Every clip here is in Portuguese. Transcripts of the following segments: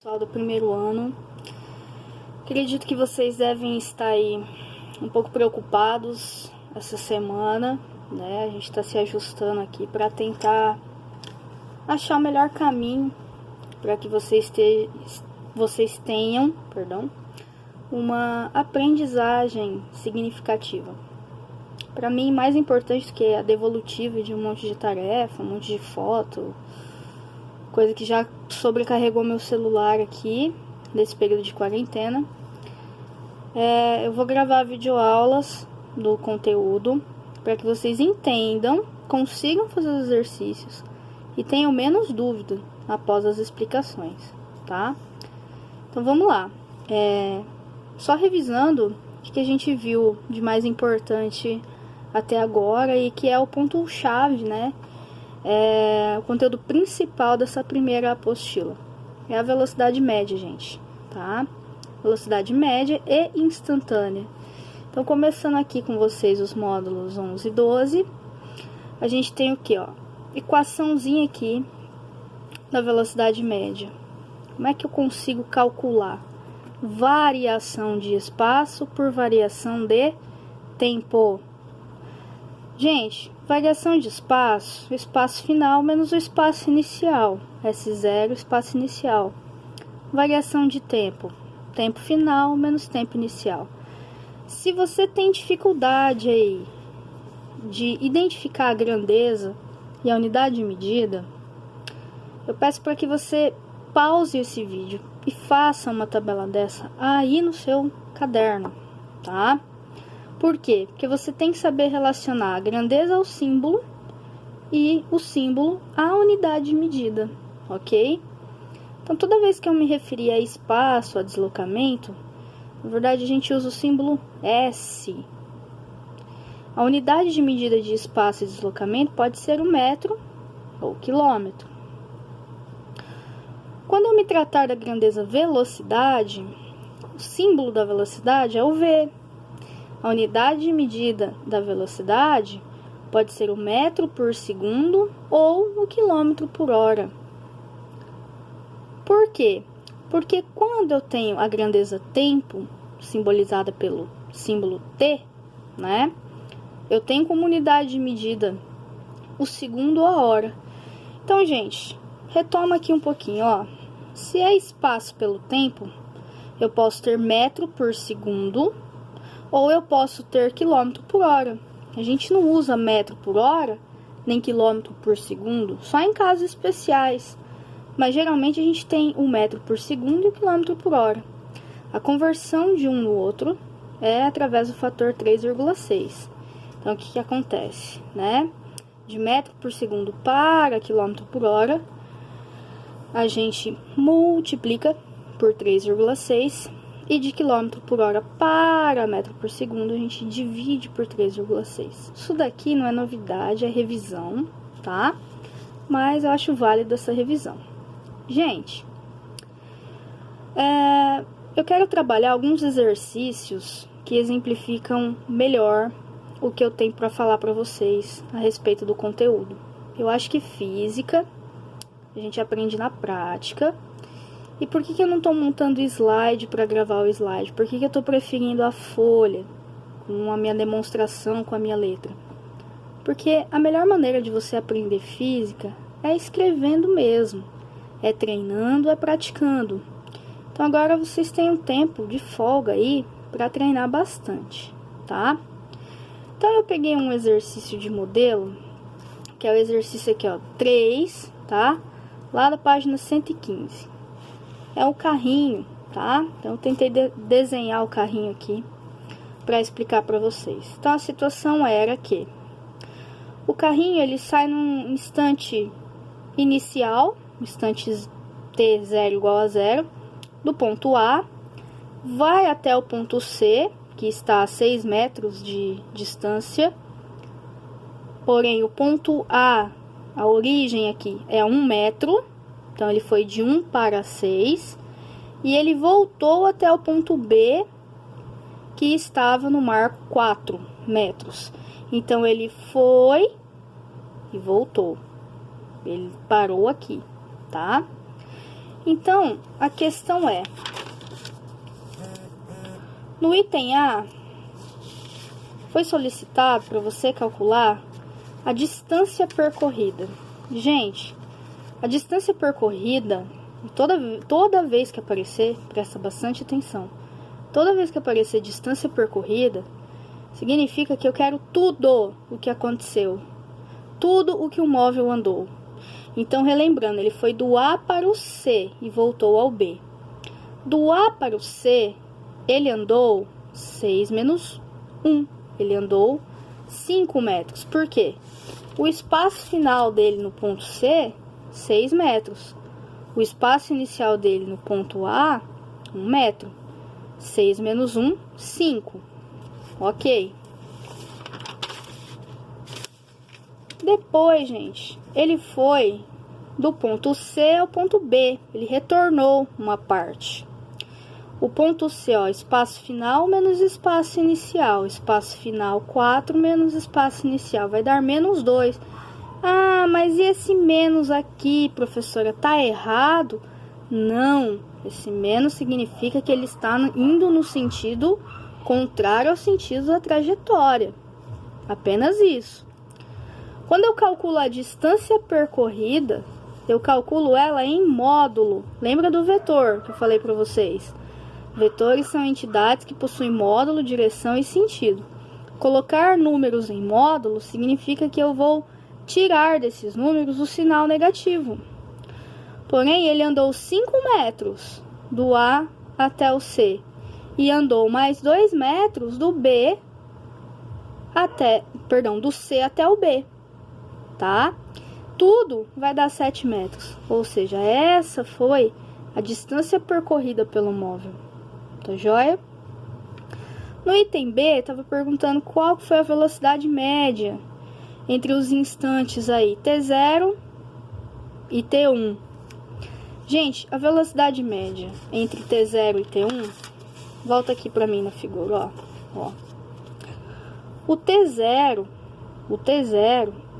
Pessoal do primeiro ano, acredito que vocês devem estar aí um pouco preocupados essa semana, né? A gente está se ajustando aqui para tentar achar o melhor caminho para que vocês tenham, uma aprendizagem significativa. Para mim, mais importante do que a devolutiva de um monte de tarefa, um monte de foto, coisa que já sobrecarregou meu celular aqui nesse período de quarentena. Eu vou gravar videoaulas do conteúdo para que vocês entendam, consigam fazer os exercícios e tenham menos dúvida após as explicações, tá? Então vamos lá. Só revisando o que a gente viu de mais importante até agora e que é o ponto-chave, né? O conteúdo principal dessa primeira apostila é a velocidade média, gente, tá? Velocidade média e instantânea. Então, começando aqui com vocês os módulos 11 e 12, a gente tem o que, ó? Equaçãozinha aqui da velocidade média. Como é que eu consigo calcular? Variação de espaço por variação de tempo. Gente, variação de espaço, o espaço final menos o espaço inicial, S0, espaço inicial. Variação de tempo, tempo final menos tempo inicial. Se você tem dificuldade aí de identificar a grandeza e a unidade de medida, eu peço para que você pause esse vídeo e faça uma tabela dessa aí no seu caderno, tá? Por quê? Porque você tem que saber relacionar a grandeza ao símbolo e o símbolo à unidade de medida, ok? Então, toda vez que eu me referir a espaço, a deslocamento, na verdade a gente usa o símbolo S. A unidade de medida de espaço e deslocamento pode ser o metro ou quilômetro. Quando eu me tratar da grandeza velocidade, o símbolo da velocidade é o V. A unidade de medida da velocidade pode ser o metro por segundo ou o quilômetro por hora. Por quê? Porque quando eu tenho a grandeza tempo, simbolizada pelo símbolo T, né? Eu tenho como unidade de medida o segundo ou a hora. Então, gente, retoma aqui um pouquinho, ó. Se é espaço pelo tempo, eu posso ter metro por segundo ou eu posso ter quilômetro por hora. A gente não usa metro por hora, nem quilômetro por segundo, só em casos especiais. Mas geralmente a gente tem o metro por segundo e o quilômetro por hora. A conversão de um no outro é através do fator 3,6. Então, o que acontece, né? De metro por segundo para quilômetro por hora, a gente multiplica por 3,6. E de quilômetro por hora para metro por segundo, a gente divide por 3,6. Isso daqui não é novidade, é revisão, tá? Mas eu acho válido essa revisão. Gente, eu quero trabalhar alguns exercícios que exemplificam melhor o que eu tenho para falar para vocês a respeito do conteúdo. Eu acho que física a gente aprende na prática. E por que eu não estou montando slide para gravar o slide? Por que eu estou preferindo a folha com a minha demonstração, com a minha letra? Porque a melhor maneira de você aprender física é escrevendo mesmo. É treinando, é praticando. Então agora vocês têm um tempo de folga aí para treinar bastante, tá? Então eu peguei um exercício de modelo, que é o exercício aqui, ó, 3, tá? Lá da página 115. É o carrinho, tá? Então, eu tentei desenhar o carrinho aqui para explicar para vocês. Então, a situação era que o carrinho, ele sai num instante inicial, instante t0 igual a 0, do ponto A, vai até o ponto C, que está a 6 metros de distância, porém, o ponto A, a origem aqui, é 1 metro, então, ele foi de 1 para 6 e ele voltou até o ponto B, que estava no marco 4 metros. Então, ele foi e voltou. Ele parou aqui, tá? Então, a questão é, no item A, foi solicitado para você calcular a distância percorrida. Gente, a distância percorrida, toda vez que aparecer, presta bastante atenção, toda vez que aparecer distância percorrida, significa que eu quero tudo o que aconteceu, tudo o que o móvel andou. Então, relembrando, ele foi do A para o C e voltou ao B. Do A para o C, ele andou 6 menos 1. Ele andou 5 metros. Por quê? O espaço final dele no ponto C, 6 metros. O espaço inicial dele no ponto A, 1 metro. 6 menos 1, 5. Ok. Depois, gente, ele foi do ponto C ao ponto B. Ele retornou uma parte. O ponto C, ó, espaço final menos espaço inicial. Espaço final 4 menos espaço inicial. Vai dar menos 2. Ah, mas e esse menos aqui, professora? Tá errado? Não. Esse menos significa que ele está indo no sentido contrário ao sentido da trajetória. Apenas isso. Quando eu calculo a distância percorrida, eu calculo ela em módulo. Lembra do vetor que eu falei para vocês? Vetores são entidades que possuem módulo, direção e sentido. Colocar números em módulo significa que eu vou tirar desses números o sinal negativo. Porém, ele andou 5 metros do A até o C e andou mais 2 metros do do C até o B, tá? Tudo vai dar 7 metros, ou seja, essa foi a distância percorrida pelo móvel. Tá joia? No item B, estava perguntando qual foi a velocidade média entre os instantes aí, T0 e T1. Gente, a velocidade média entre T0 e T1, volta aqui para mim na figura, ó. O T0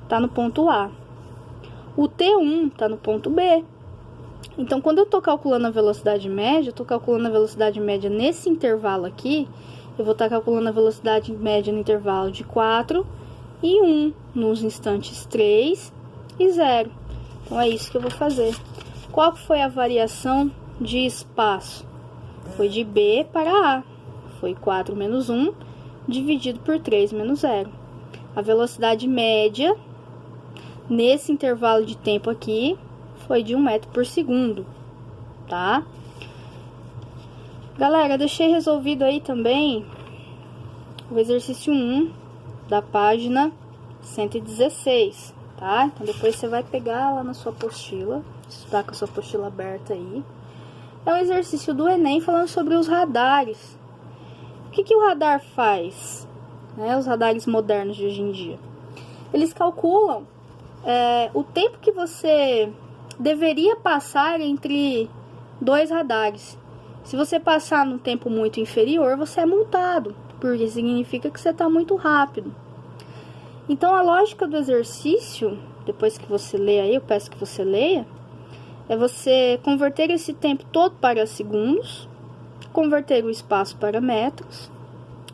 tá no ponto A. O T1 tá no ponto B. Então, quando eu tô calculando a velocidade média, eu tô calculando a velocidade média nesse intervalo aqui. Eu vou estar calculando a velocidade média no intervalo de 4 e 1, nos instantes 3 e 0. Então, é isso que eu vou fazer. Qual foi a variação de espaço? Foi de B para A. Foi 4 menos 1, dividido por 3 menos 0. A velocidade média, nesse intervalo de tempo aqui, foi de 1 metro por segundo, tá? Galera, deixei resolvido aí também o exercício 1 da página 116, tá? Então, depois você vai pegar lá na sua apostila, estudar com a sua apostila aberta aí. É um exercício do Enem falando sobre os radares. O que o radar faz? Os radares modernos de hoje em dia. Eles calculam o tempo que você deveria passar entre dois radares. Se você passar num tempo muito inferior, você é multado, porque significa que você está muito rápido. Então, a lógica do exercício, depois que você lê aí, eu peço que você leia, é você converter esse tempo todo para segundos, converter o espaço para metros,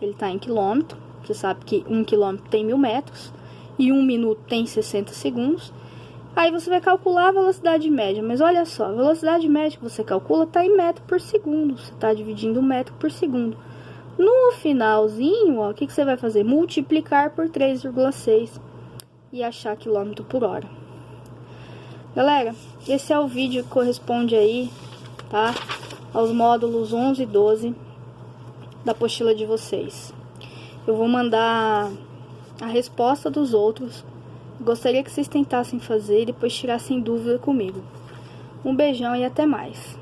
ele está em quilômetro, você sabe que 1 quilômetro tem 1000 metros, e 1 minuto tem 60 segundos. Aí você vai calcular a velocidade média, mas olha só, a velocidade média que você calcula está em metro por segundo, você está dividindo 1 metro por segundo. No finalzinho, ó, o que você vai fazer? Multiplicar por 3,6 e achar quilômetro por hora. Galera, esse é o vídeo que corresponde aí, tá? Aos módulos 11 e 12 da apostila de vocês. Eu vou mandar a resposta dos outros. Gostaria que vocês tentassem fazer e depois tirassem dúvida comigo. Um beijão e até mais.